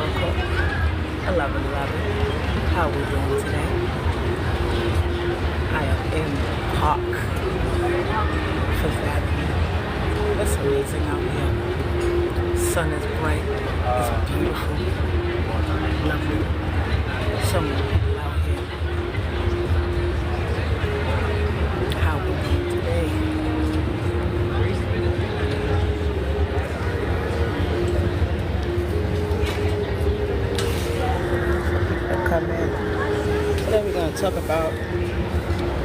Oracle 1111. How are we doing today? I am in Park, Fifth Avenue. It's amazing out here. Sun is bright. It's beautiful. Lovely. So many people out here. How are we doing today? Come in. Today we're going to talk about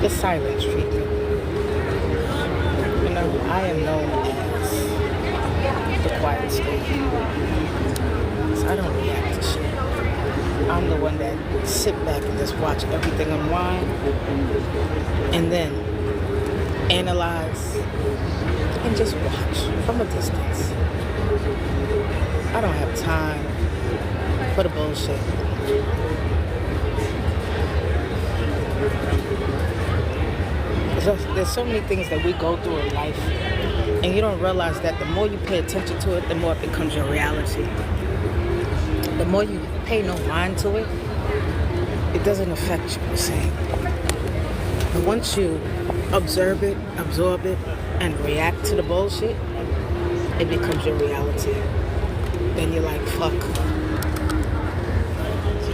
the silence treatment. You know, I am known as the quiet state. So I don't react to shit. I'm the one that sit back and just watch everything unwind and then analyze and just watch from a distance. I don't have time for the bullshit. There's so many things that we go through in life, and you don't realize that the more you pay attention to it, the more it becomes your reality. The more you pay no mind to it, it doesn't affect you the same. But once you observe it, absorb it, and react to the bullshit, it becomes your reality. Then you're like, fuck.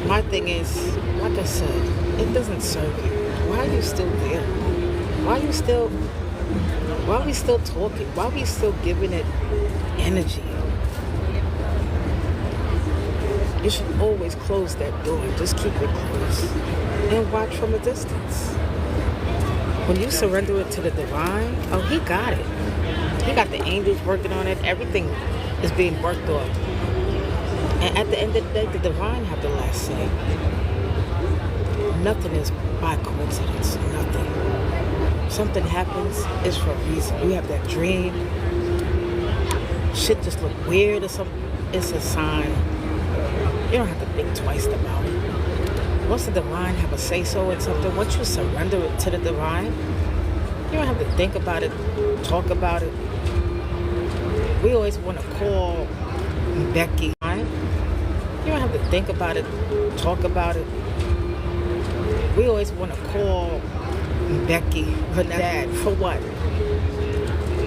My thing is, like I said, it doesn't serve you. Why are you still there? Why are we still talking? Why are we still giving it energy? You should always close that door. Just keep it closed and watch from a distance. When you surrender it to the divine, oh, he got it. He got the angels working on it. Everything is being worked on. And at the end of the day, the divine have the last say. Nothing is by coincidence. Nothing. Something happens, it's for a reason. You have that dream. Shit just look weird or something. It's a sign. You don't have to think twice about it. Once the divine have a say-so in something, once you surrender it to the divine, you don't have to think about it, talk about it. We always want to call Becky. You don't have to think about it, talk about it. We always want to call Becky for that. For what?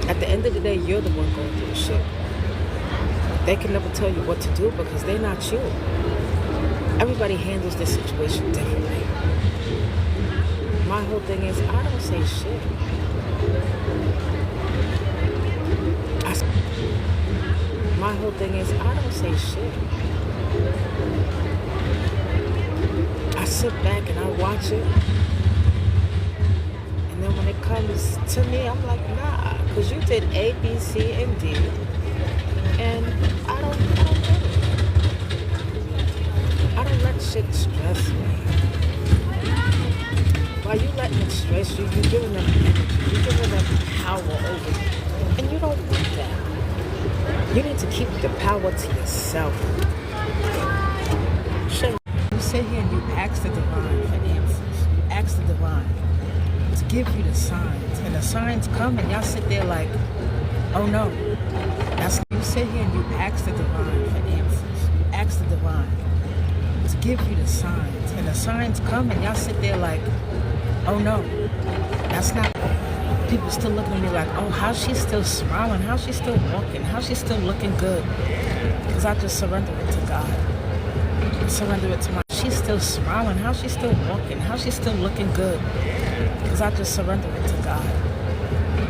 At the end of the day, you're the one going through the shit. They can never tell you what to do because they're not you. Everybody handles this situation differently. My whole thing is, I don't say shit. My whole thing is, I don't say shit. I sit back and I watch it. And then when it comes to me, I'm like, nah, because you did A, B, C, and D. And I don't get it. I don't let shit stress me. While you letting it stress you, you're giving them energy. You're giving them power over you. And you don't want that. You need to keep the power to yourself. You sit here and you ask the divine for answers. You ask the divine to give you the signs. And the signs come and y'all sit there like, oh no. You sit here and you ask the divine for answers. You ask the divine to give you the signs. And the signs come and y'all sit there like, oh no. That's not. People still looking at me like, oh, how's she still smiling? How's she still walking? How's she still looking good? Because I just surrender it to God. I surrender it to my. She's still smiling. How's she still walking? How's she still looking good? Because I just surrender it to God.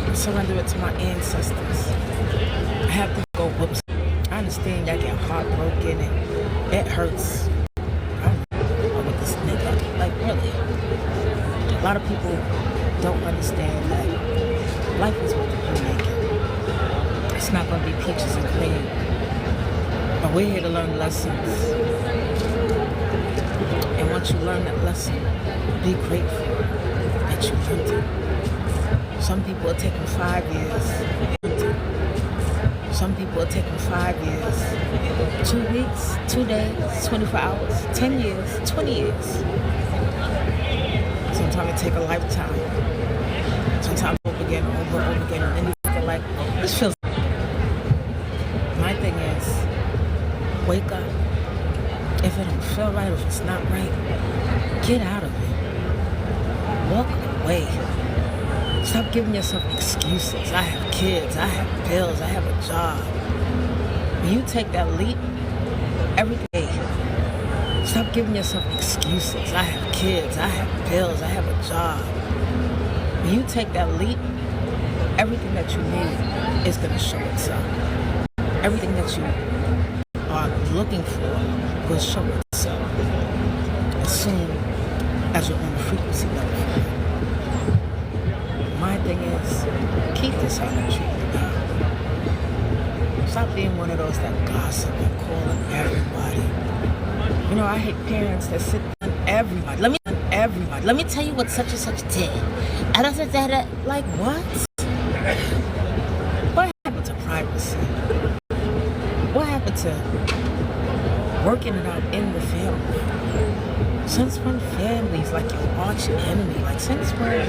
I surrender it to my ancestors. I have to go whoops. I understand y'all get heartbroken and it hurts. I don't know what this nigga. Like, really. A lot of people don't understand that life is what you make it. It's not going to be peaches and cream. But we're here to learn lessons. And once you learn that lesson, be grateful that you learned it. Some people are taking 5 years. Some people are taking 5 years, 2 weeks, 2 days, 24 hours, 10 years, 20 years. Sometimes it takes a lifetime. Sometimes over and over again, and you feel like, this feels. My thing is, wake up, If it don't feel right, if it's not right, get out of it. Walk away. Stop giving yourself excuses. I have kids, I have bills, I have a job. When you take that leap, every day, stop giving yourself excuses. I have kids, I have bills, I have a job. When you take that leap, everything that you need is going to show itself. Everything that you are looking for will show itself as soon as you're on the frequency level. My thing is, keep this energy. Stop being one of those that gossip and calling everybody. You know, I hate parents that sit on everybody. Let me tell you what such and such did. Like what? What happened to privacy? What happened to working it out in the family? Since when family is like your arch enemy? Like since when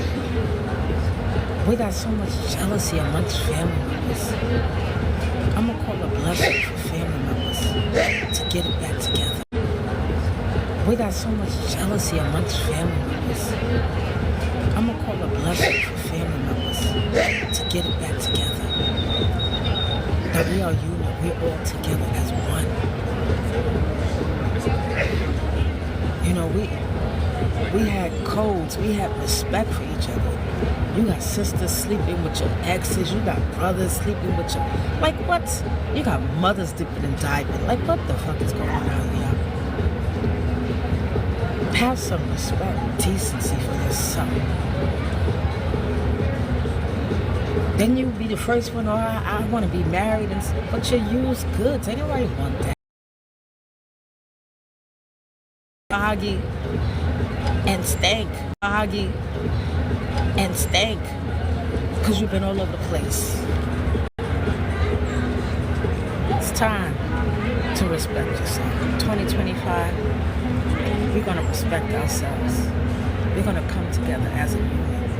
we got so much jealousy amongst family members? I'm gonna call a blessing for family members to get it back together. We got so much jealousy amongst family members. I'm gonna call a blessing for family members to get it back together. That we are unit, we're all together as one. You know, we had codes, we had respect for each other. You got sisters sleeping with your exes, you got brothers sleeping with your, like what? You got mothers dipping in diapers. Like what the fuck is going on out here? Have some respect, decency for yourself. Then you be the first one, or I want to be married, but you use goods. Ain't nobody want that. Argue and stank. Argue and stank. Because you've been all over the place. It's time to respect yourself. 2025, we're going to respect ourselves. We're going to come together as a unit.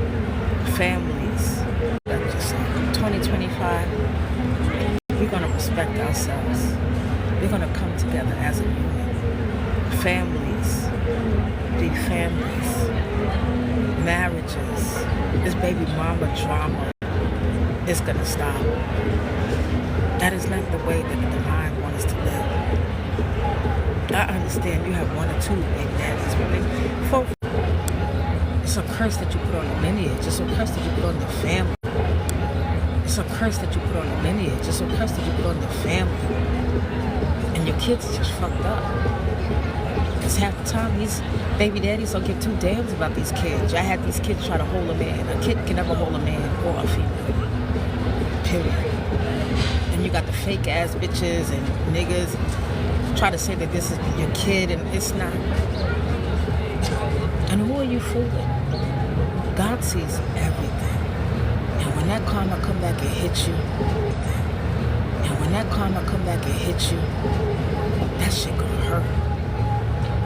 Families, respect yourself. 2025, we're going to respect ourselves. We're going to come together as a unit. Families, be families. Marriages, this baby mama drama is going to stop. That is not the way that the divine wants us to live. I understand you have one or two baby daddies, but it's a curse that you put on the lineage. It's a curse that you put on the family. It's a curse that you put on the lineage. It's a curse that you put on the family. And your kids are just fucked up. Because half the time these baby daddies don't give two damns about these kids. I had these kids try to hold a man. A kid can never hold a man or a female. Period. And you got the fake ass bitches and niggas try to say that this is your kid, and it's not. And who are you fooling? God sees everything. And when that karma come back and hit you, that shit gonna hurt.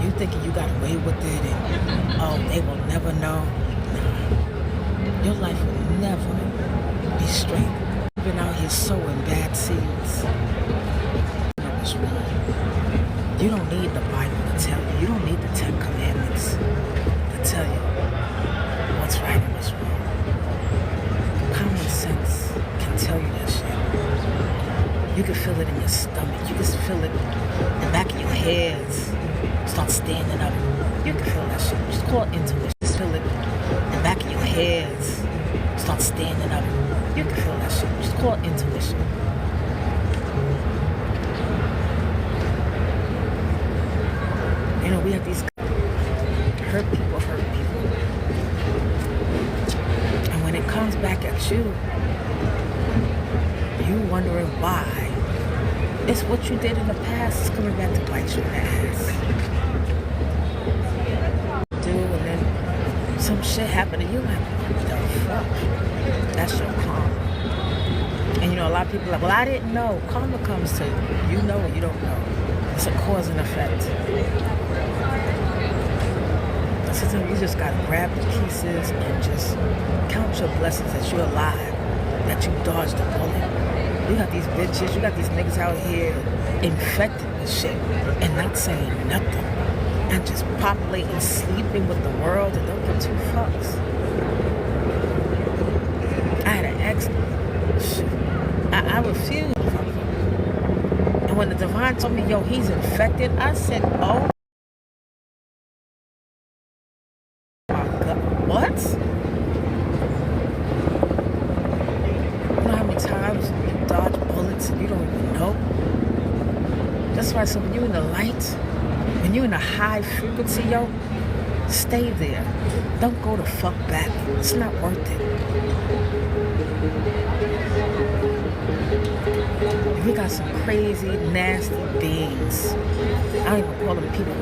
You thinking you got away with it and, oh, they will never know. Nah. Your life will never be straight. You've been out here sowing bad seeds. You know what's wrong. You don't need the Bible to tell you. You don't need the 10 Commandments to tell you what's right and what's wrong. Common sense can tell you that shit. You can feel it in your stomach. You can feel it in the back of your heads. Start standing up. You can feel that shit. Just call it intuition. Just feel it in the back of your heads. Start standing up. You can feel that shit. Just call it intuition. You know, we have these hurt people. And when it comes back at you, you wondering why. It's what you did in the past is coming back to bite your ass. And then some shit happened to you, like, what the fuck? That's your karma. And you know, a lot of people are like, well, I didn't know. Karma comes to you know what you don't know. It's a cause and effect. Sometimes you just gotta grab the pieces and just count your blessings that you're alive, that you dodged a bullet. You got these bitches, you got these niggas out here infected with shit and not saying nothing and just populating, sleeping with the world and don't give two fucks. I had an ex. I refused. And when the divine told me, yo, he's infected, I said, oh my God, what? You know how many times you dodge bullets and you don't even know? That's why, so when you're in the light, when you're in a high frequency, yo, stay there. Don't go the fuck back. It's not worth it. We got some crazy, nasty beings. I don't even call them people.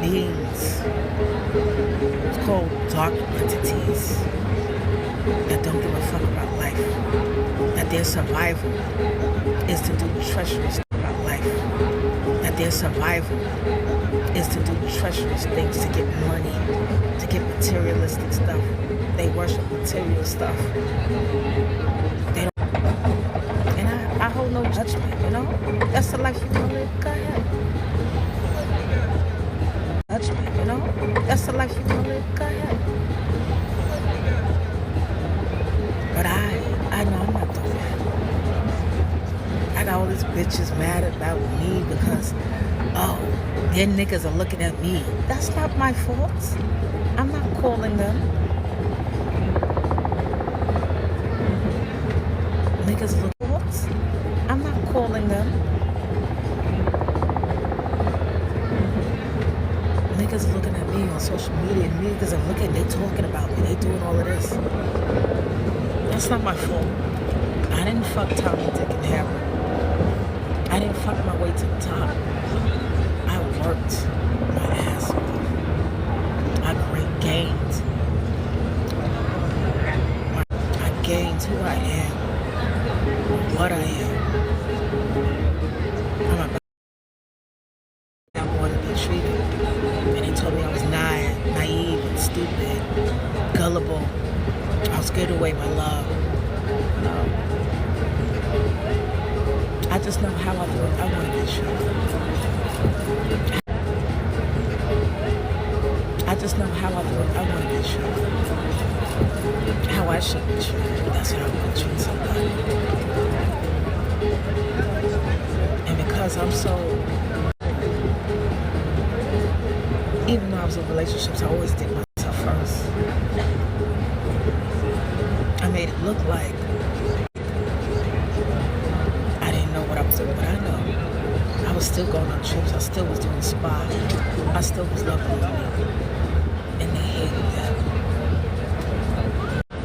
Beings. It's called dark entities that don't give a fuck about life. That their survival is to do treacherous things about life. That their survival is to do treacherous things to get money, to get materialistic stuff. They worship material stuff. They don't. And I hold no judgment, you know? That's the life you want to live. Go ahead. Judgment, you know? That's the life you want to live. Go ahead. But I know I'm not doing that. I got all these bitches mad about me because, oh, their niggas are looking at me. That's not my fault. I'm not calling them. Niggas look at us. I'm not calling them. Niggas looking at me on social media. Niggas are looking, they talking about me. They doing all of this. That's not my fault. I didn't fuck Tommy, Dick, and Harry. I didn't fuck my way to the top. I worked my ass off. I gained. I gained who I am, what I am. I'm about I want to be treated. And they told me I was naive and stupid, gullible. I was scared away my love. I just know how I look. I want to be treated. I just know how I look. I want to be treated. How I should be treated. That's how I want to treat somebody. And because I'm so, even though I was in relationships, I always did myself first. I made it look like I didn't know what I was doing, but I know. I was still going on trips. I still was doing spa. I still was loving on me. And they hated that.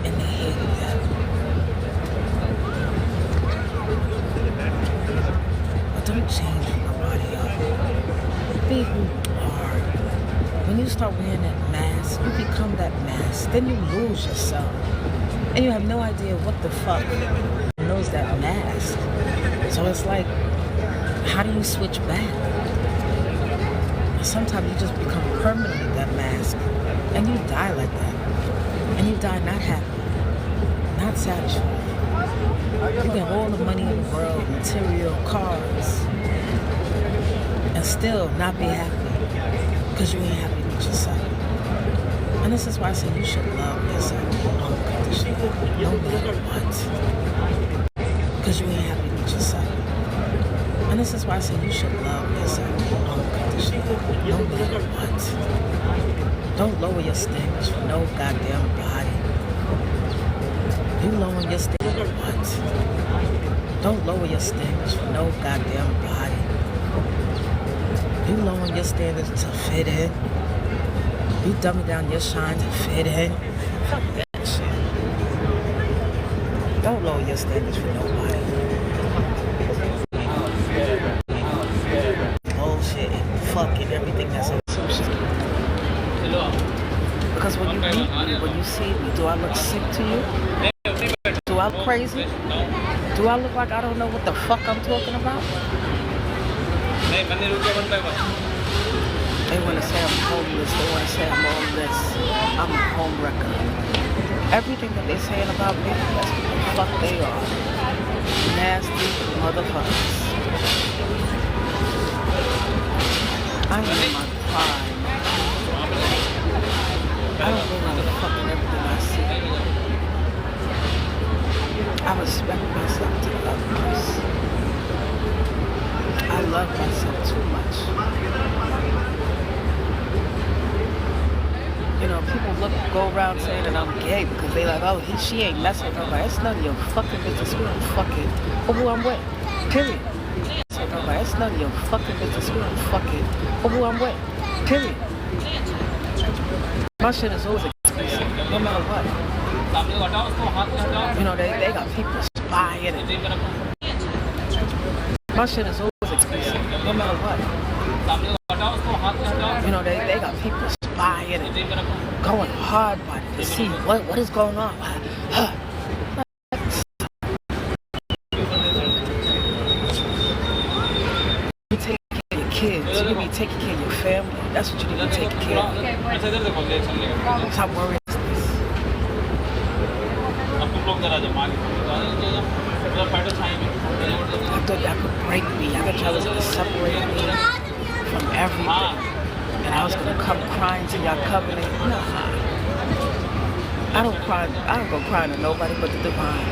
And they hated that. But don't change nobody up. Be who you are. When you start wearing that mask, you become that mask. Then you lose yourself. And you have no idea what the fuck knows that mask. So it's like, how do you switch back? Sometimes you just become permanently that mask. And you die like that. And you die not happy, not satisfied. You get all the money in the world, material, cars, and still not be happy. Because you ain't happy with yourself. And this is why I say you should love yourself unconditionally, no matter what. Because you ain't happy with yourself. And this is why I say you should love yourself unconditionally, no matter what. Don't lower your standards for no goddamn body. You lowering your standards for what? Don't lower your standards for no goddamn body. You lowering your standards to fit in. You dumbing down your shine to fit in. Fuck that shit. Don't lower your standards for nobody. Bullshit and fucking everything that's associated. Because when you meet me, when you see me, do I look sick to you? Do I look crazy? Do I look like I don't know what the fuck I'm talking about? They want to say I'm homeless. They want to say I'm all this. I'm a home wrecker. Everything that they're saying about me, that's what the fuck they are. Nasty motherfuckers. I am in my prime. I don't go around fucking everything I see. I respect myself to the utmost. I love myself too much. You know, people go around saying that I'm gay because they like, oh, she ain't messing with nobody. That's none of your fucking business. We don't fucking for who I'm with. Period. So nobody. That's none of your fucking business. We don't fucking for who I'm with. Period. My shit is always exclusive, no matter what. You know, they got people spying it. My shit is always exclusive, no matter what. You know, they got people spying it, going hard by it to see what is going on. You take care of your kids, you be taking care of your family. That's what you need to take care of. Stop worrying. I thought that could break me. I thought y'all was gonna separate me from everything. And I was gonna come crying to y'all covenant. Nah. I don't go crying to nobody but the divine.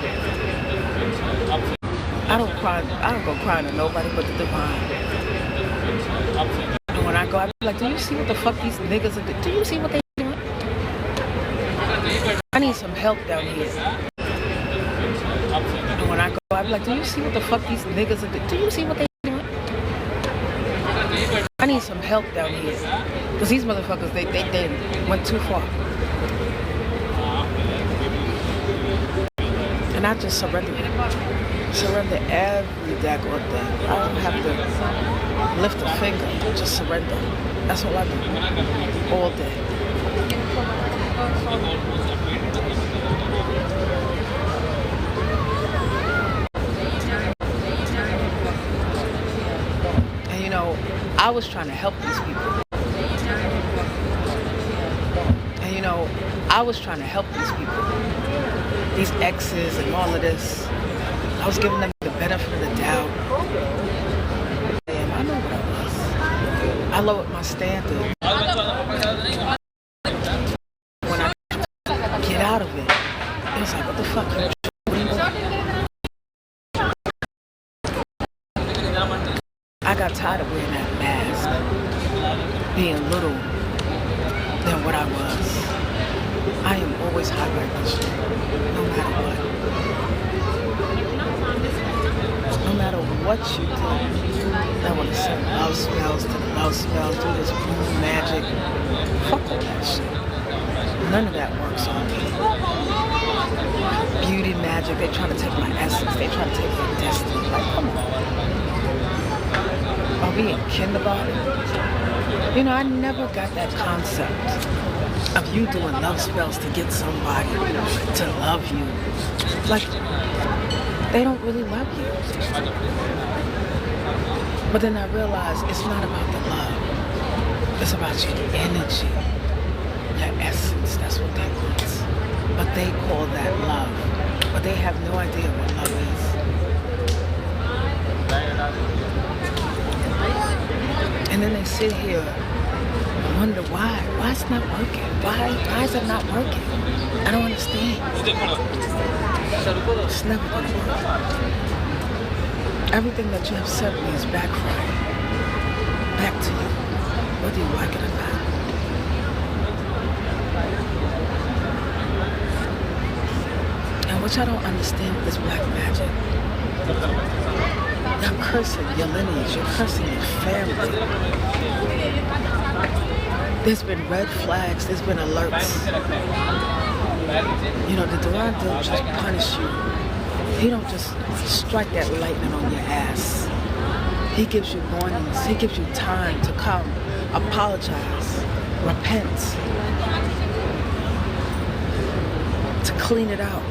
I don't go crying to nobody but the divine. And when I go, I be like, do you see what the fuck these niggas are doing? Do you see what they doing? I need some help down here. And when I go, I be like, do you see what the fuck these niggas are doing? Do you see what they doing? I need some help down here. Because these motherfuckers, they went too far. And I just surrender it. Surrender every daggone thing. I don't have to lift a finger. Just surrender. That's all I do. All day. And you know, I was trying to help these people. And you know, I was trying to help these people. These exes and all of this. I was giving them the benefit of the doubt. And I know what I was. I lowered my standard. When I get out of it, it was like, what the fuck? I got tired of wearing that mask, being little than what I was. I am always high vibration, no matter what. No matter what you do, I want to send love smells to the love smells, do this blue magic. Fuck all that shit. None of that works on me. Beauty magic, they trying to take my essence, they trying to take my destiny. Like, come on. Are we in kindergarten? You know, I never got that concept of you doing love spells to get somebody to love you. Like, they don't really love you. But then I realized it's not about the love. It's about your energy, your essence. That's what they want. But they call that love. But they have no idea what love is. And then they sit here and wonder why. Why it's not working? Why is it not working? I don't understand. It's never gonna work. Everything that you have said to me is backfiring. Back to you, whether you like it or not. And what y'all don't understand with this black magic, you're cursing your lineage, you're cursing your family. There's been red flags, there's been alerts. You know, the divine don't just punish you. He don't just strike that lightning on your ass. He gives you warnings. He gives you time to come, apologize, repent, to clean it out.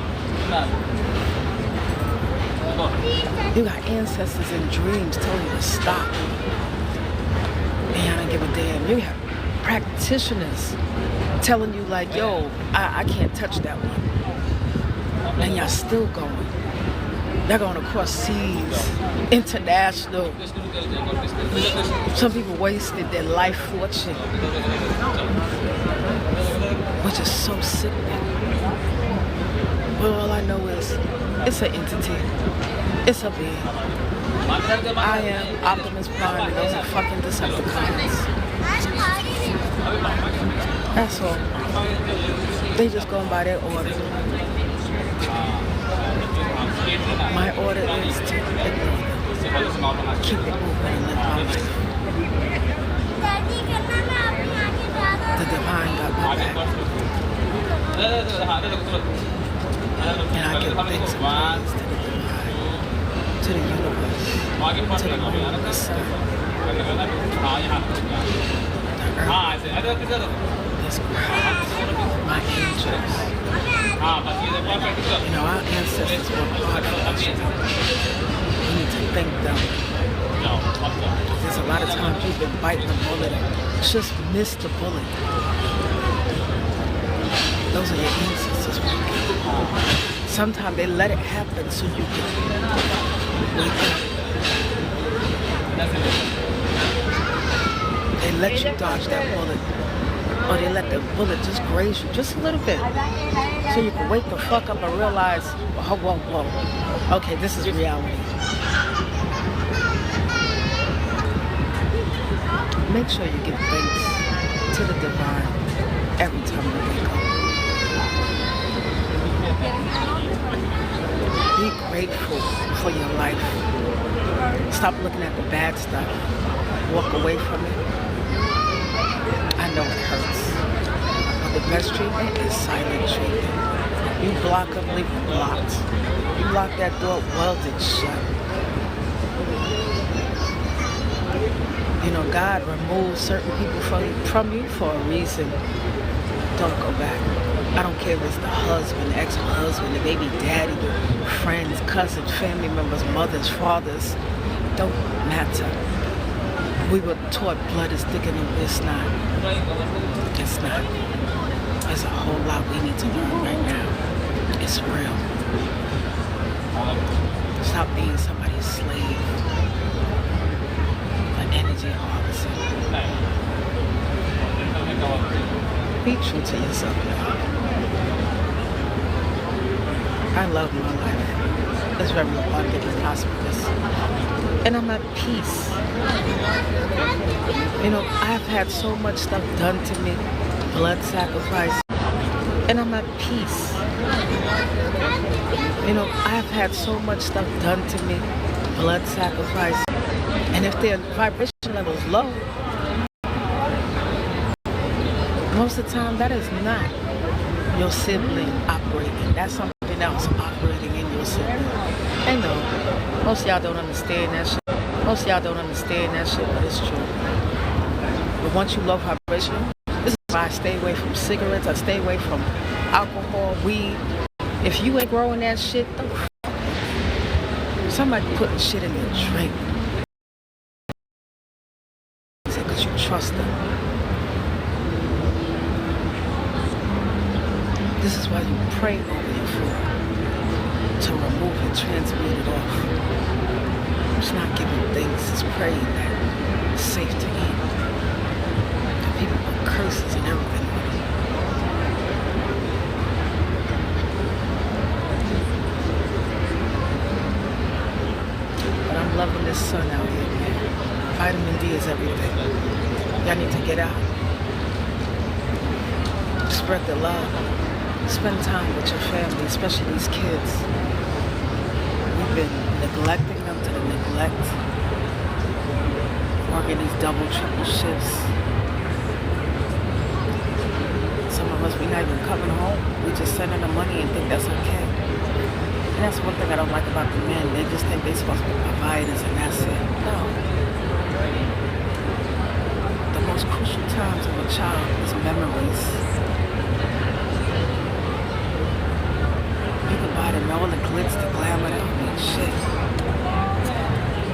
You got ancestors in dreams telling you to stop. And I don't give a damn. You have practitioners telling you like, yo, I can't touch that one. And y'all still going. They're going across seas, international. Some people wasted their life fortune, which is so sickening. But all I know is it's an entity. It's a being. I am Optimus Prime and those are fucking Decepticons. That's all. They just going by their order. My order is to ignore them. Keep it moving and live my life. The divine got my back. And I give thanks and praise to the universe, to the moon, the sun, the earth, this ground, my angels. You know, our ancestors worked hard for us. We need to thank them. There's a lot of times you've been biting the bullet and just missed the bullet. Those are your ancestors working. Sometimes they let it happen so you can wake up. They let you dodge that bullet. Or they let the bullet just graze you just a little bit. So you can wake the fuck up and realize, oh, whoa, whoa. Okay, this is reality. Make sure you give thanks to the divine every time you wake up. Be grateful for your life. Stop looking at the bad stuff. Walk away from it. I know it hurts. But the best treatment is silent treatment. You block them, leave them blocked. You lock that door, welded shut. You know, God removes certain people from you for a reason. Don't go back. I don't care if it's the husband, ex-husband, the baby daddy, the friends, cousins, family members, mothers, fathers. Don't matter. We were taught blood is thicker than it's not. It's not. There's a whole lot we need to learn right now. It's real. Stop being somebody's slave. For energy harvesting. Be true to yourself, y'all. I love my life. It's very abundant and prosperous. And I'm at peace. You know, I've had so much stuff done to me. Blood sacrifice. And I'm at peace. You know, I've had so much stuff done to me. Blood sacrifice. And if their vibration level is low, most of the time that is not your sibling operating. That's something else operating in your sibling. I know. Most of y'all don't understand that shit. Most of y'all don't understand that shit, but it's true. But once you low vibration, this is why I stay away from cigarettes. I stay away from alcohol, weed. If you ain't growing that shit, don't somebody putting shit in your drink. Because you trust them. This is why you pray over your food. To remove it, transmute it off. It's not giving thanks, it's praying that it's safe to eat. And people put curses and everything on it. But I'm loving this sun out here, man. Vitamin D is everything. Y'all need to get out. Spread the love. Spend time with your family, especially these kids. We've been neglecting them to the neglect. Working these double, triple shifts. Some of us, we're not even coming home. We just sending them money and think that's okay. And that's one thing I don't like about the men. They just think they're supposed to be providers and that's it. No. The most crucial times of a child is memories. You can buy them all the glitz, the glamour, that don't mean shit.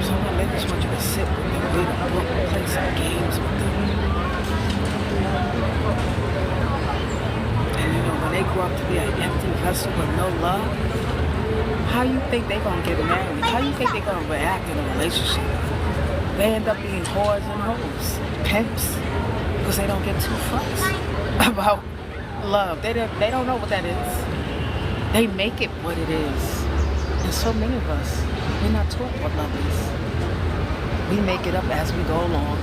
Some women just want you to sit with them, read a book, play some games with them. And you know, when they grow up to be an empty vessel with no love, How you think they gonna get married? How you think they gonna react in a relationship? They end up being whores and hoes, pimps, because they don't get two fucks about love. They don't know what that is. They make it what it is. And so many of us, we're not taught what love is. We make it up as we go along.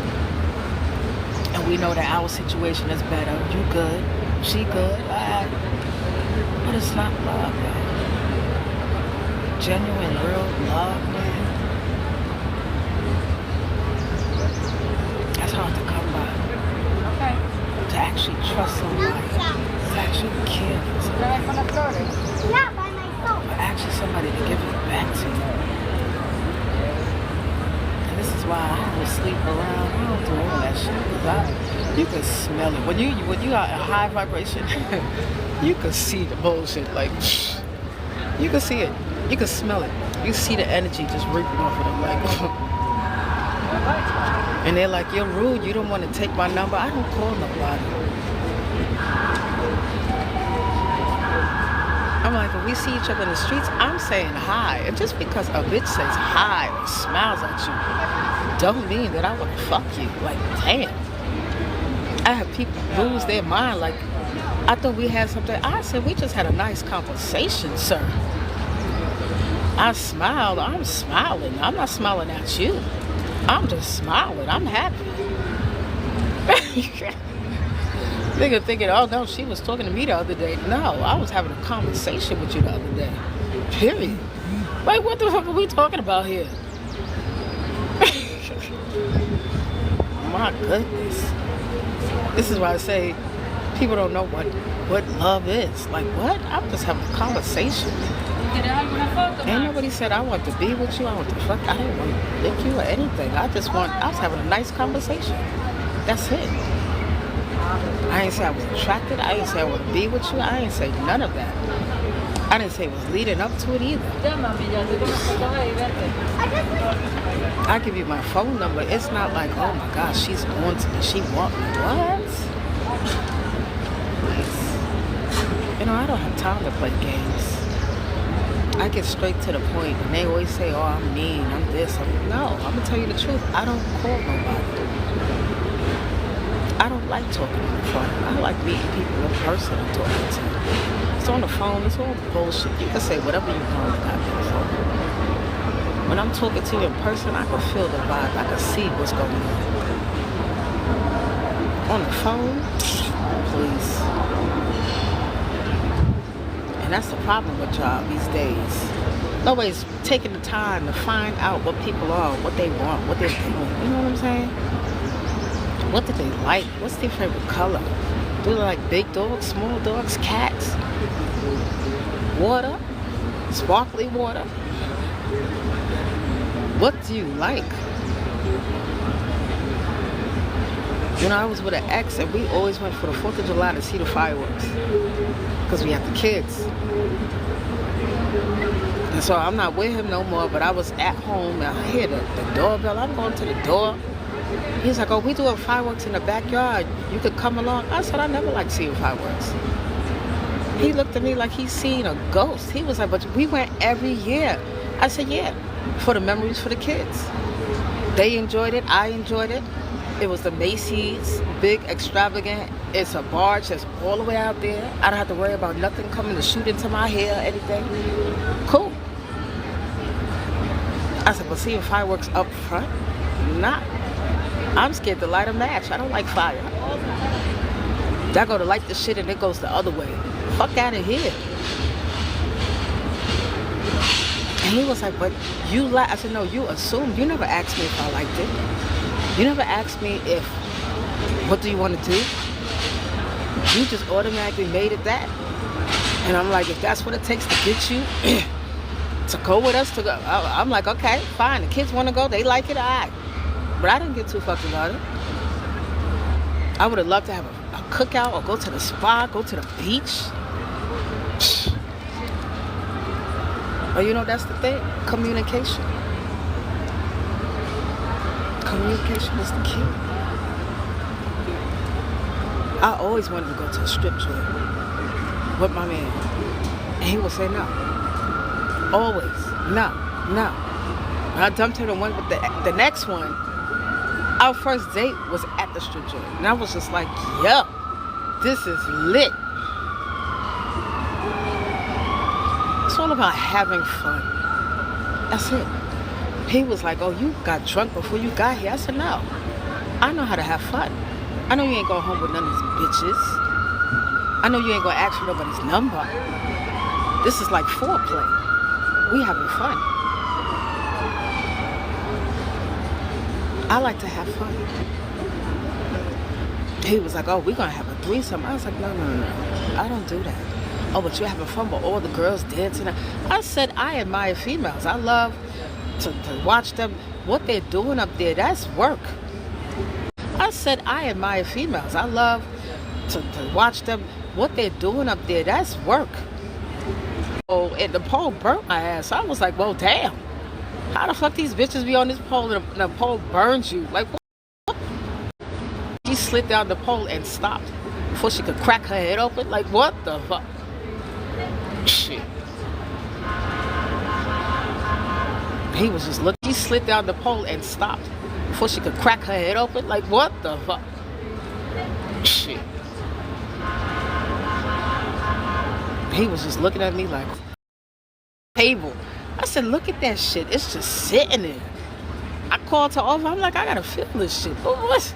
And we know that our situation is better. You good, she good, alright. But it's not love, man. Genuine, real love, man. That's hard to come by. Okay. To actually trust somebody. To actually care for somebody. Or actually somebody to give it back to you. And this is why I don't sleep around. I don't do all that shit. Because you can smell it. When you are in high vibration, you can see the bullshit. Like, you can see it. You can smell it. You see the energy just reaping off of them. Like, and they're like, you're rude. You don't want to take my number. I don't call nobody. I'm like, when we see each other in the streets, I'm saying hi. And just because a bitch says hi or smiles at you, don't mean that I want to fuck you. Like, damn. I have people lose their mind. Like, I thought we had something. I said, we just had a nice conversation, sir. I smiled. I'm smiling. I'm not smiling at you. I'm just smiling. I'm happy. Nigga thinking, oh no, she was talking to me the other day. No, I was having a conversation with you the other day. Period. Like, what the fuck are we talking about here? My goodness. This is why I say people don't know what love is. Like, what? I'm just having a conversation. Ain't nobody said I want to be with you. I want to fuck. I didn't want to lick you or anything. I was having a nice conversation. That's it. I ain't say I was attracted. I ain't say I want to be with you. I ain't say none of that. I didn't say it was leading up to it either. I give you my phone number. It's not like, oh my gosh, she's on to me. She want me. What? You know, I don't have time to play games. I get straight to the point, and they always say, oh, I'm mean, I'm this. No, I'm going to tell you the truth. I don't call nobody. I don't like talking on the phone. I like meeting people in person and talking to them. It's on the phone. It's all bullshit. You can say whatever you want about the phone. When I'm talking to you in person, I can feel the vibe. I can see what's going on. On the phone, please. And that's the problem with y'all these days. Nobody's taking the time to find out what people are, what they want, what they're doing. You know what I'm saying? What do they like? What's their favorite color? Do they like big dogs, small dogs, cats? Water? Sparkly water? What do you like? You know, I was with an ex and we always went for the 4th of July to see the fireworks. Because we have the kids. And so I'm not with him no more, but I was at home and I hear the doorbell. I'm going to the door. He's like, oh, we doing fireworks in the backyard. You could come along. I said, I never like seeing fireworks. He looked at me like he's seen a ghost. He was like, but we went every year. I said, yeah, for the memories for the kids. They enjoyed it. I enjoyed it. It was the Macy's, big, extravagant. It's a barge that's all the way out there. I don't have to worry about nothing coming to shoot into my hair or anything. Cool. I said, but seeing fireworks up front? Nah. I'm scared to light a match. I don't like fire. I go to light the shit and it goes the other way. Fuck out of here. And he was like, but you like, I said, no, you assumed. You never asked me if I liked it. You never asked me what do you want to do? You just automatically made it that. And I'm like, if that's what it takes to get you to go with us, to go. I'm like, okay, fine. The kids want to go. They like it, all right. But I didn't get too fucked about it. I would have loved to have a cookout or go to the spa, go to the beach. But you know, that's the thing. Communication. Communication is the key. I always wanted to go to a strip joint with my man. And he would say no. Always. No, no. I dumped her the one with the next one. Our first date was at the strip joint. And I was just like, yo, this is lit. It's all about having fun. That's it. He was like, oh, you got drunk before you got here. I said, no. I know how to have fun. I know you ain't going home with none of these bitches. I know you ain't going to ask for nobody's number. This is like foreplay. We having fun. I like to have fun. He was like, oh, we're going to have a threesome. I was like, no. I don't do that. Oh, but you're having fun with all the girls dancing. I said, I admire females. I love to watch them. What they're doing up there, that's work. I said, I admire females. I love to watch them. What they're doing up there, that's work. Oh, and the pole burnt my ass. So I was like, well, damn. How the fuck these bitches be on this pole and the pole burns you? Like, what? She slid down the pole and stopped before she could crack her head open. Like, what the fuck? Shit. He was just looking. She slid down the pole and stopped before she could crack her head open. Like, what the fuck? Shit. He was just looking at me like, table. I said, look at that shit. It's just sitting there. I called her over. I'm like, I gotta feel this shit. But what?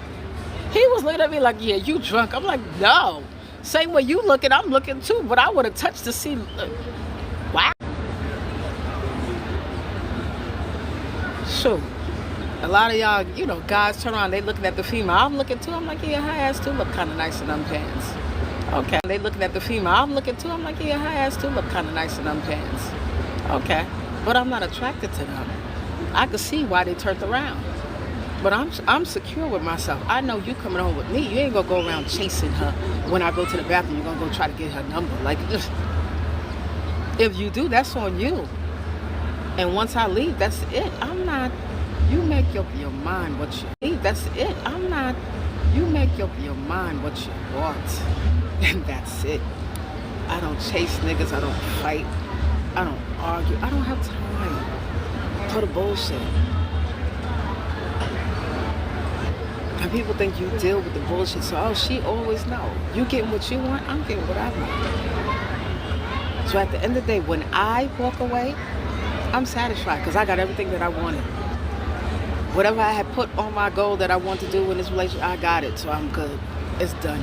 He was looking at me like, yeah, you drunk. I'm like, no. Same way you looking, I'm looking too. But I would have touched to see. Wow. Shoot. A lot of y'all, you know, guys turn around, they looking at the female. I'm looking too. I'm like, yeah, her ass too look kind of nice in them pants. Okay. They looking at the female. I'm looking too. I'm like, yeah, her ass too look kind of nice in them pants. Okay. But I'm not attracted to them. I could see why they turned around. But I'm secure with myself. I know you coming home with me. You ain't gonna go around chasing her. When I go to the bathroom, you're gonna go try to get her number. Like, if you do, that's on you. And once I leave, that's it. I'm not. You make up your mind what you need. That's it. I'm not. You make up your mind what you want. And that's it. I don't chase niggas. I don't fight. I don't argue. I don't have time for the bullshit. And people think you deal with the bullshit. So, oh, she always know. You getting what you want, I'm getting what I want. So at the end of the day, when I walk away, I'm satisfied because I got everything that I wanted. Whatever I had put on my goal that I want to do in this relationship, I got it. So I'm good. It's done.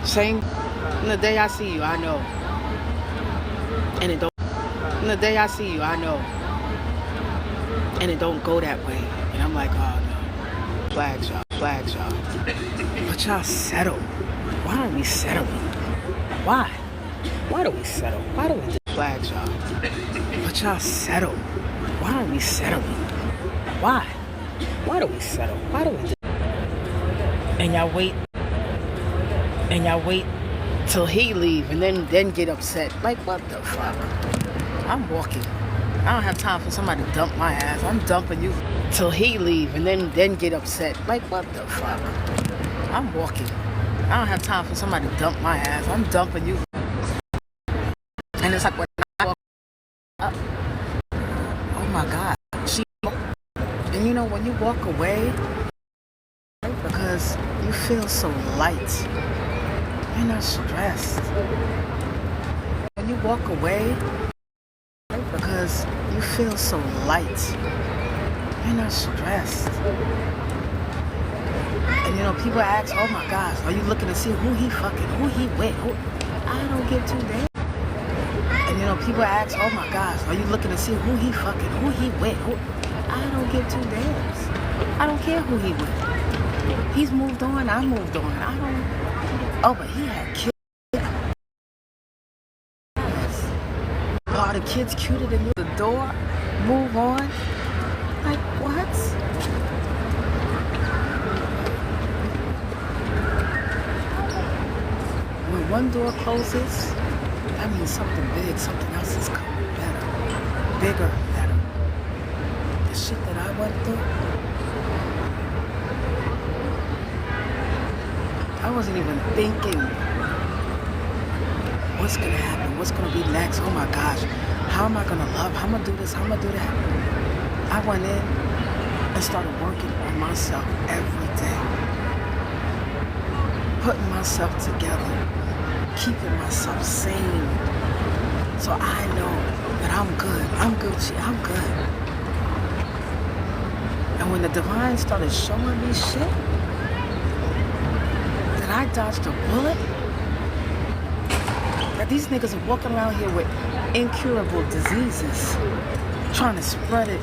Same. In the day I see you, I know. And it don't. In the day I see you, I know. And it don't go that way. And I'm like, oh no. Flags, y'all. Flags, y'all. But y'all settle. Why are we settling? Why? Why do we settle? Why do we do flags, y'all? But y'all settle. Why are we settling? Why? Why do we settle? Why do we do? And y'all wait. And y'all wait till he leave and then get upset. Like, what the fuck? I'm walking. I don't have time for somebody to dump my ass. I'm dumping you till he leave and then get upset. Like, what the fuck? I'm walking. I don't have time for somebody to dump my ass. I'm dumping you. And it's like when I walk up, oh my God. And you know, when you walk away, because you feel so light. You're not stressed. When you walk away, because you feel so light. You're not stressed. And you know, people ask, oh my gosh, are you looking to see who he fucking, who he with? I don't give two damn. And you know, people ask, oh my gosh, are you looking to see who he fucking, who he with? I don't give two damns. I don't care who he with. He's moved on, I moved on. I don't. Oh, but he had kids. Oh, the kids cuter than the door. Move on. Like, what? When one door closes, that means something big, something else is coming better. Bigger, better. The shit that I went through, I wasn't even thinking What's gonna happen? What's gonna be next? Oh my gosh. How am I gonna love? How am I gonna do this? How am I gonna do that? I went in and started working on myself every day. Putting myself together. Keeping myself sane. So I know that I'm good. I'm Gucci. I'm good. And when the divine started showing me shit, that I dodged a bullet, that these niggas are walking around here with incurable diseases, trying to spread it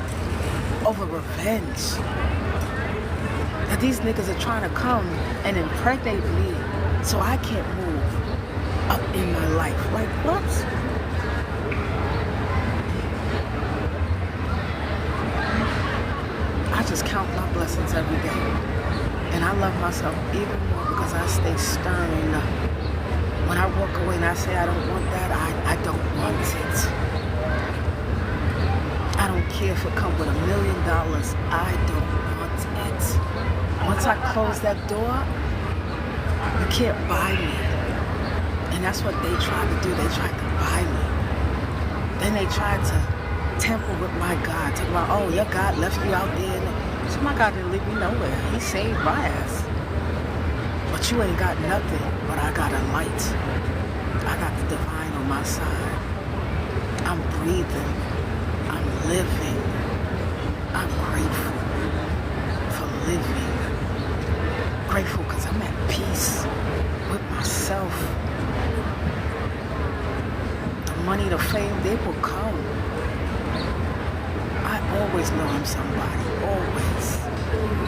over revenge. That these niggas are trying to come and impregnate me so I can't move up in my life. Like, what? I just count my blessings every day. And I love myself even more because I stay stern. When I walk away and I say I don't want that, I don't want it. I don't care if it comes with $1 million. I don't want it. Once I close that door, you can't buy me. And that's what they tried to do. They tried to buy me. Then they tried to tamper with my God. Talk about, oh, your God left you out there. So my God didn't leave me nowhere. He saved my ass. But you ain't got nothing. But I got a light. I got the divine on my side. I'm breathing. I'm living. I'm grateful for living. Grateful because I'm at peace with myself. The money, the fame, they will come. I always know I'm somebody. Always.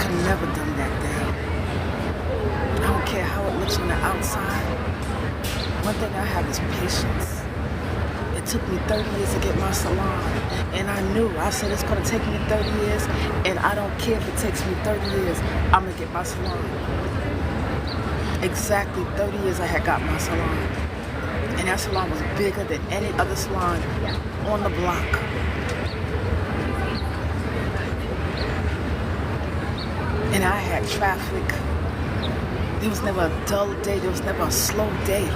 Could never dumb that down. I don't care how it looks on the outside. One thing I have is patience. It took me 30 years to get my salon. And I knew, I said it's going to take me 30 years. And I don't care if it takes me 30 years. I'm going to get my salon. Exactly 30 years I had got my salon. And that salon was bigger than any other salon on the block. And I had traffic. There was never a dull day. There was never a slow day.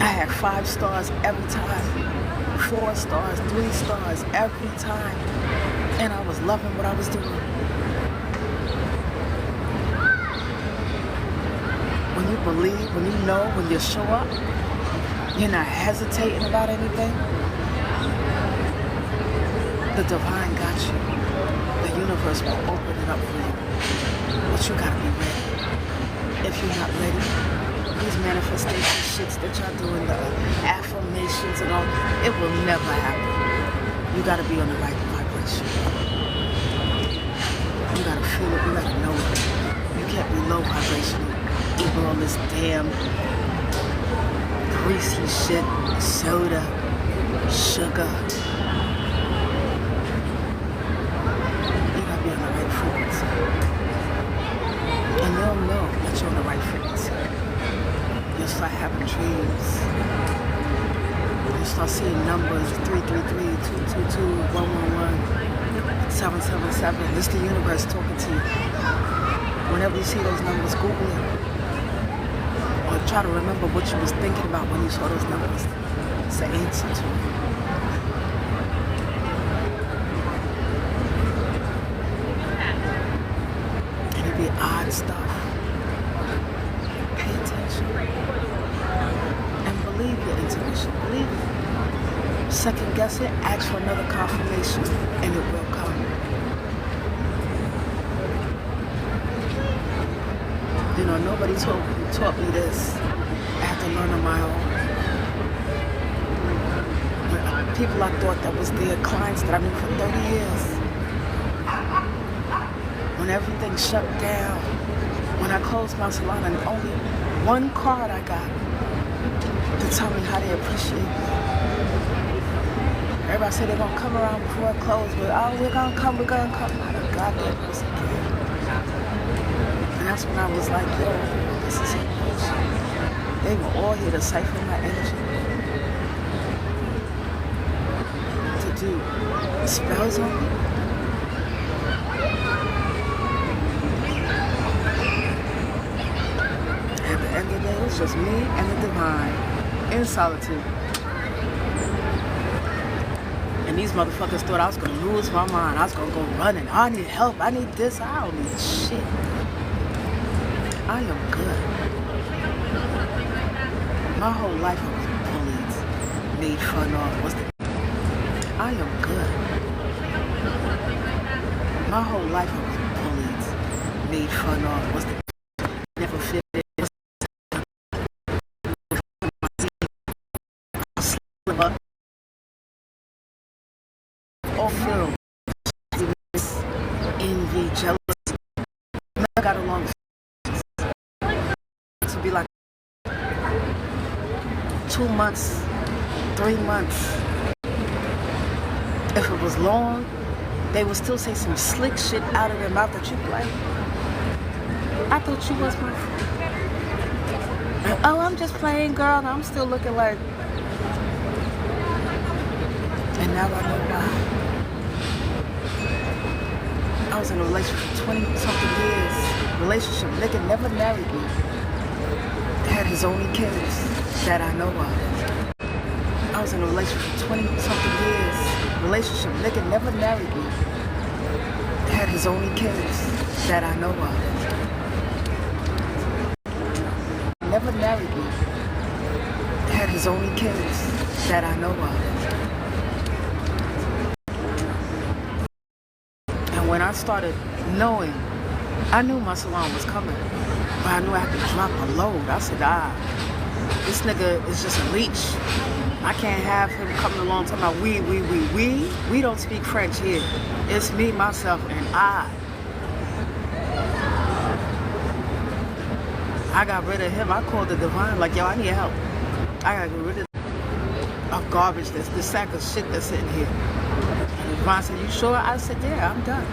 I had 5 stars every time. 4 stars, 3 stars every time. And I was loving what I was doing. When you believe, when you know, when you show up, you're not hesitating about anything. The divine got you. The universe will open it up for you. But you gotta be ready. If you're not ready, these manifestation shits that y'all doing, the affirmations and all, it will never happen. You gotta be on the right vibration. You gotta feel it, you gotta know it. You can't be low vibrational. Eating all this damn greasy shit, soda, sugar. You gotta be on the right frequency. And you'll know that you're on the right frequency. You'll start having dreams. You'll start seeing numbers 333, 222, 111, 777. This is the universe talking to you. Whenever you see those numbers, Google it. Or try to remember what you was thinking about when you saw those numbers. It's the answer to it. And it'd be odd stuff. Pay attention. And believe your intuition. Believe it. Second guess it, ask for another confirmation, and it will come. You know, nobody taught me this. I had to learn on my own. People I thought that was their clients that I knew for 30 years. When everything shut down, when I closed my salon and only one card I got to tell me how they appreciate me. Everybody said they're going to come around before I close, but oh, we're going to come. Not a goddamn person came. And that's when I was like, yo, this is it. They were all here to siphon my energy. To do spells on me. At the end of the day, it's was just me and the divine in solitude. And these motherfuckers thought I was gonna lose my mind. I was gonna go running. I need help. I need this. I don't need shit. I am good. My whole life I was bullied, made fun of. I am good. My whole life I was bullied, made fun of. Never fit in. All feeling envy, jealousy. Never got along to be like 2 months, 3 months. If it was long, they would still say some slick shit out of their mouth that you'd be like, I thought you was my friend. Oh, I'm just playing, girl. And I'm still looking like, and now I know why. I was in a relationship for 20-something years. Relationship, nigga never married me. Had his only kids that I know of. I was in a relationship for 20-something years. Relationship, nigga never married me. Had his only kids that I know of. Never married me. Had his only kids that I know of. When I started knowing, I knew my salon was coming, but I knew I had to drop a load. I said, this nigga is just a leech. I can't have him coming along talking about we don't speak French here. It's me, myself, and I. I got rid of him. I called the divine like, yo, I need help. I gotta get rid of garbage, this sack of shit that's sitting here. Ron said, you sure? I said, yeah, I'm done.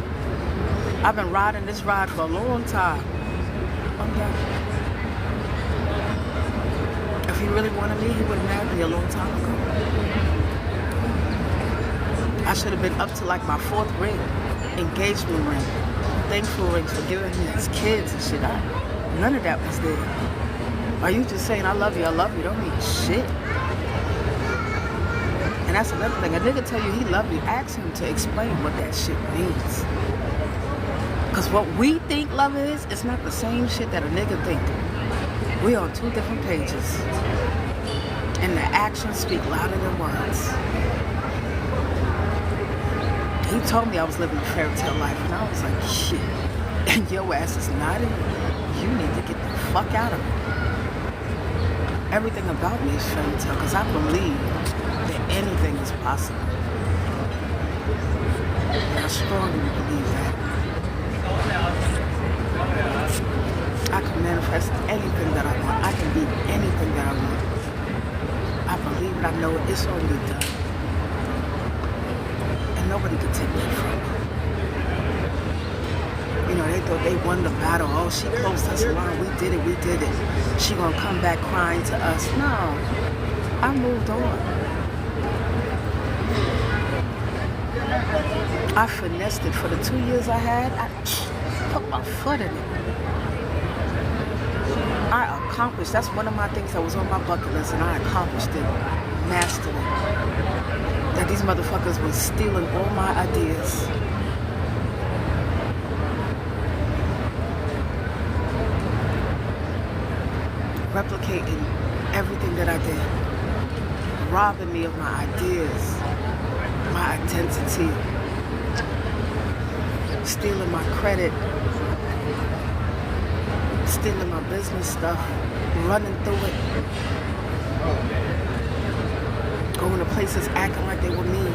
I've been riding this ride for a long time. I'm done. If he really wanted me, he would have married me a long time ago. I should have been up to like my 4th ring, engagement ring, thankful rings for giving me his kids and shit. None of that was there. Are you just saying, I love you, don't mean shit. And that's another thing. A nigga tell you he love you, ask him to explain what that shit means. Because what we think love is, it's not the same shit that a nigga think. We on 2 different pages. And the actions speak louder than words. He told me I was living a fairy tale life, and I was like, shit. And your ass is not in it. You need to get the fuck out of it. Everything about me is fairy tale, because I believe anything is possible. And I strongly believe that. I can manifest anything that I want. I can be anything that I want. I believe it. I know it. It's already done. And nobody can take that from me. You know, they thought they won the battle. Oh, she closed her salon. We did it. She gonna come back crying to us. No. I moved on. I finessed it for the 2 years I had. I put my foot in it. I accomplished. That's one of my things that was on my bucket list, and I accomplished it, mastered it. That these motherfuckers was stealing all my ideas. Replicating everything that I did. Robbing me of my ideas. My identity, stealing my credit, stealing my business stuff, running through it, going to places acting like they were me,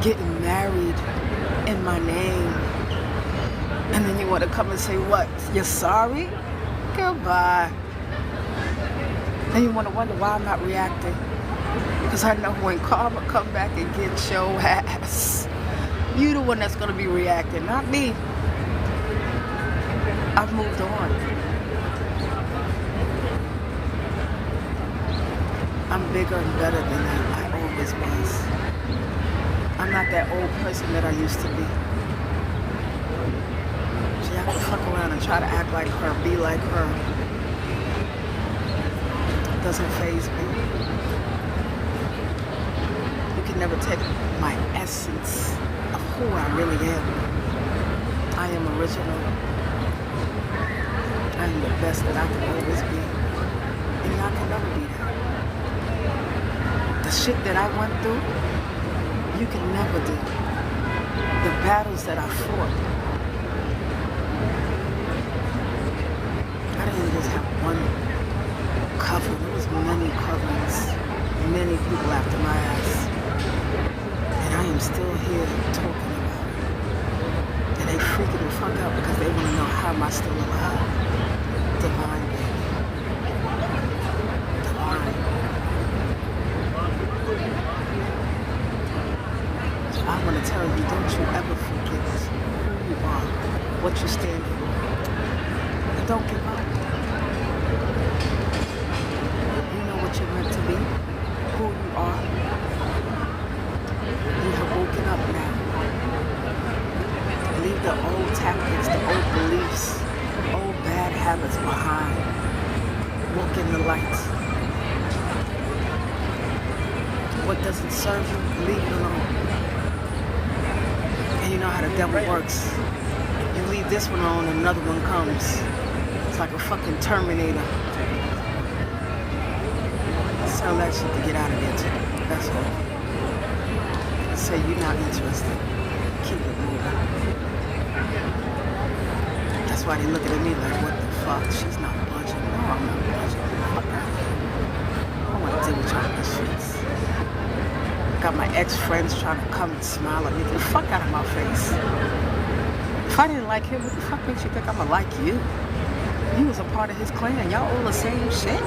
getting married in my name, and then you want to come and say, what, you're sorry? Goodbye. Then you want to wonder why I'm not reacting. Because I know when karma come back and get your ass, you the one that's going to be reacting, not me. I've moved on. I'm bigger and better than I always was. I'm not that old person that I used to be. See, I can fuck around and try to act like her, be like her. doesn't faze me. You can never take my essence of who I really am. I am original. I am the best that I can always be. And I can never be that. The shit that I went through, you can never do. The battles that I fought, I didn't just have one cover. There was many coverings, many people after my ass. And I am still here talking about it. And they freaking the fuck out because they want to know how am I still alive. Divine, baby. Divine. So I want to tell you, don't you ever forget who you are, what you stand for. And don't give up. You know what you're meant to be, who you are. You have woken up now. Leave the old tactics, the old beliefs, old bad habits behind. Walk in the light. What doesn't serve you, leave it alone. And you know how the devil works. You leave this one alone and another one comes. It's like a fucking Terminator. Tell that shit to get out of there too. That's all. Say you're not interested. Keep it moving. That's why they looking at me like, what the fuck? She's not budging. No, I'm not budging. Fuck out of here. I don't want to deal with y'all shits. Got my ex-friends trying to come and smile at me. Get the fuck out of my face. If I didn't like him, what the fuck makes you think I'm gonna like you? You was a part of his clan. Y'all all the same shit.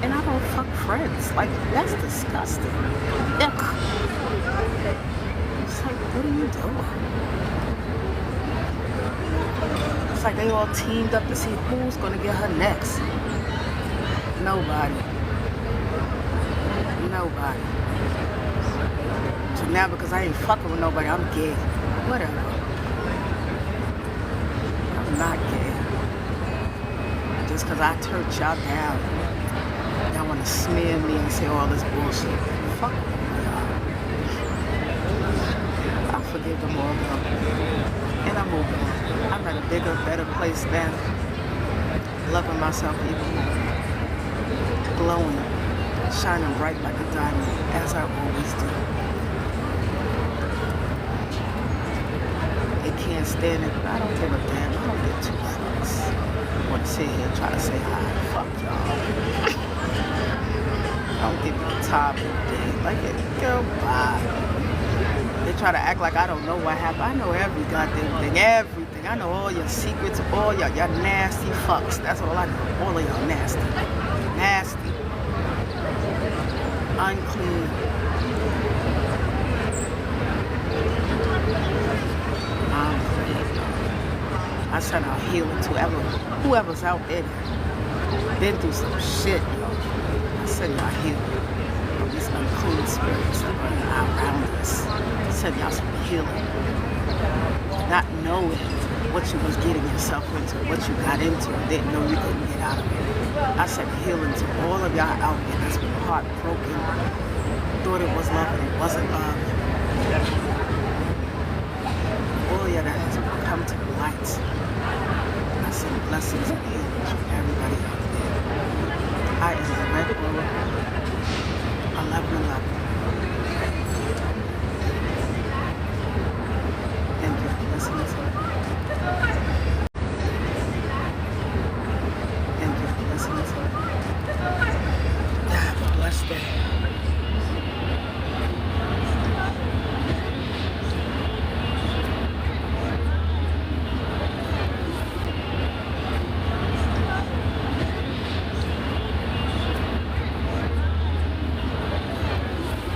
And I don't fuck friends. Like, that's disgusting. Yuck. It's like, what are you doing? It's like they all teamed up to see who's gonna get her next. Nobody. Nobody. So now because I ain't fucking with nobody, I'm gay. Whatever. I'm not gay. Just because I turned y'all down. Y'all want to smear me and say all this bullshit. Fuck y'all. I forgive them all though. And I move on. I'm at a bigger, better place now. Loving myself even more. Glowing. Shining bright like a diamond. As I always do. They can't stand it, but I don't give a damn. I don't get two fucks. I want to sit here and try to say hi. Fuck y'all. Don't give me the top of the day. Like it, girl, bye. They try to act like I don't know what happened. I know every goddamn thing, everything. I know all your secrets, all your nasty fucks. That's all I know. All of y'all nasty. Nasty. Unclean. I send out healing to whoever's out there been through some shit, yo. I send y'all healing from these unclean spirits that are around us. I send y'all some healing. Not knowing what you was getting yourself into, what you got into, and didn't know you couldn't get out of it. I send healing to all of y'all out there that's been heartbroken, thought it was love and it wasn't love.